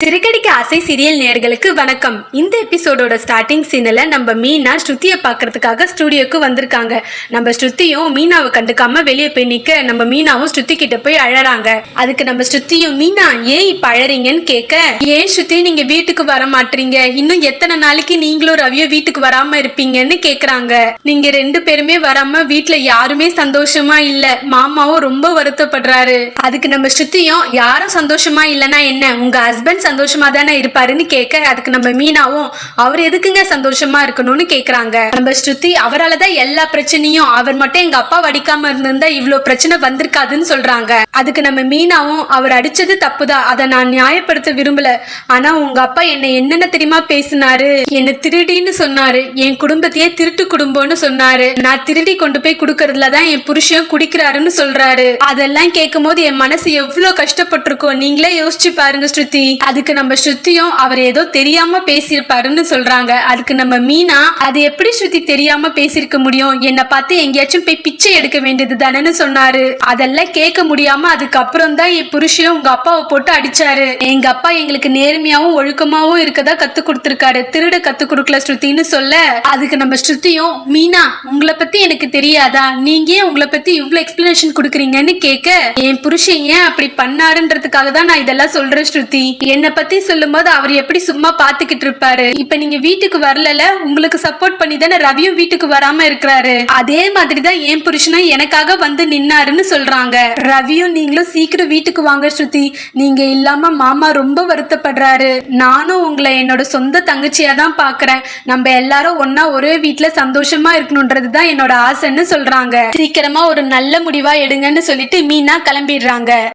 சிறுகடிக்கு ஆசை சீரியல் நேயர்களுக்கு வணக்கம். இந்த எபிசோடோட ஸ்டார்டிங் சீன்ல நம்ம மீனா ஸ்ருதியை பார்க்கறதுக்காக ஸ்டுடியோக்கு வந்திருக்காங்க. நம்ம ஸ்ருதியும் மீனாவை கண்டுக்காம வெளியே போய் நிக்க நம்ம மீனாவும் ஸ்ருதி கிட்ட போய் அழறாங்க. அதுக்கு நம்ம ஸ்ருதியும் மீனா ஏன் இப்ப அழறீங்கன்னு கேட்க, ஏன் ஸ்ருதி நீங்க வீட்டுக்கு வர மாட்டீங்க, இன்னும் எத்தனை நாளைக்கு நீங்களும் ரவியும் வீட்டுக்கு வராம இருப்பீங்கன்னு கேக்குறாங்க. நீங்க ரெண்டு பேருமே வராம வீட்டுல யாருமே சந்தோஷமா இல்ல, மாமாவும் ரொம்ப வருத்தப்படுறாரு. அதுக்கு நம்ம ஸ்ருதியும் யாரும் சந்தோஷமா இல்லைன்னா என்ன, உங்க ஹஸ்பண்ட் சந்தோஷமா தானே இருப்பாருன்னு கேட்க, அதுக்கு நம்ம மீனாவும் அவர் எதுக்குங்க சந்தோஷமா இருக்கணும்னு கேக்குறாங்க. நம்ம ஸ்ருதி அவராலதான் எல்லா பிரச்சனையும், அவர் மட்டும் எங்க அப்பா அடிக்காம இருந்திருந்தா இவ்வளவு பிரச்சனை வந்திருக்காதுன்னு சொல்றாங்க. அதுக்கு நம்ம மீனாவும் அவர் அடிச்சது தப்புதான், அதை நான் நியாயப்படுத்த விரும்பல, ஆனா உங்க அப்பா என்ன என்னென்ன தெரியுமா பேசினாரு, என்ன திருடின்னு சொன்னாரு, என் குடும்பத்தையே திருட்டு குடும்பம்னு சொன்னாரு, நான் திருடி கொண்டு போய் குடுக்கறதுலதான் என் புருஷன் குடிக்கிறாருன்னு சொல்றாரு. அதெல்லாம் கேட்கும் போது என் மனசு எவ்வளவு கஷ்டப்பட்டிருக்கோம், நீங்களே யோசிச்சு பாருங்க ஸ்ருதி. அதுக்கு நம்ம ஸ்ருதியும் அவர் ஏதோ தெரியாம பேசியிருப்பாருன்னு சொல்றாங்க. அதுக்கு நம்ம மீனா அது எப்படி ஸ்ருதி தெரியாம பேசியிருக்க முடியும், என்னை பார்த்து எங்கேயாச்சும் போய் பிச்சை எடுக்க வேண்டியது தானேன்னு சொன்னாரு. அதெல்லாம் கேட்க முடியாம அதுக்கப்புறம் தான் என் புருஷன் உங்க அப்பாவை போட்டு அடிச்சாரு. எங்க அப்பா எங்களுக்கு நேர்மையாவும் ஒழுக்கமாவும் இருக்கதா கத்து கொடுத்திருக்காரு, திருட கத்து கொடுக்கல ஸ்ருதின்னு சொல்ல, அதுக்கு நம்ம ஸ்ருதியும் மீனா உங்களை பத்தி எனக்கு தெரியாதா, நீங்க ஏன் உங்களை பத்தி இவ்வளவு எக்ஸ்பிளனேஷன் கொடுக்குறீங்கன்னு கேட்க, என் புருஷன் ஏன் அப்படி பண்ணாருன்றதுக்காக தான் நான் இதெல்லாம் சொல்றேன் ஸ்ருதி, என்ன பத்தி சொல்லும் போது அவர் எப்படி சும்மா பாத்துக்கிட்டு இருப்பாரு, இப்ப நீங்க வீட்டுக்கு வரல, உங்களுக்கு சப்போர்ட் பண்ணி தானே ரவியும் வீட்டுக்கு வராம இருக்கிறாரு, அதே மாதிரிதான் என் புருஷனும் எனக்காக வந்து நின்னாருன்னு சொல்றாங்க. ரவியும் நீங்களும் சீக்கிரம் வீட்டுக்கு வாங்க ஸ்ருதி, நீங்க இல்லாம மாமா ரொம்ப வருத்தப்படுறாரு, நானும் உங்களை என்னோட சொந்த தங்கச்சியா தான் பாக்குறேன், நம்ம எல்லாரும் ஒன்னா ஒரே வீட்டுல சந்தோஷமா இருக்கணும்ன்றதுதான் என்னோட ஆசைன்னு சொல்றாங்க. சீக்கிரமா ஒரு நல்ல முடிவா எடுங்கன்னு சொல்லிட்டு மீனா கிளம்பிடுறாங்க.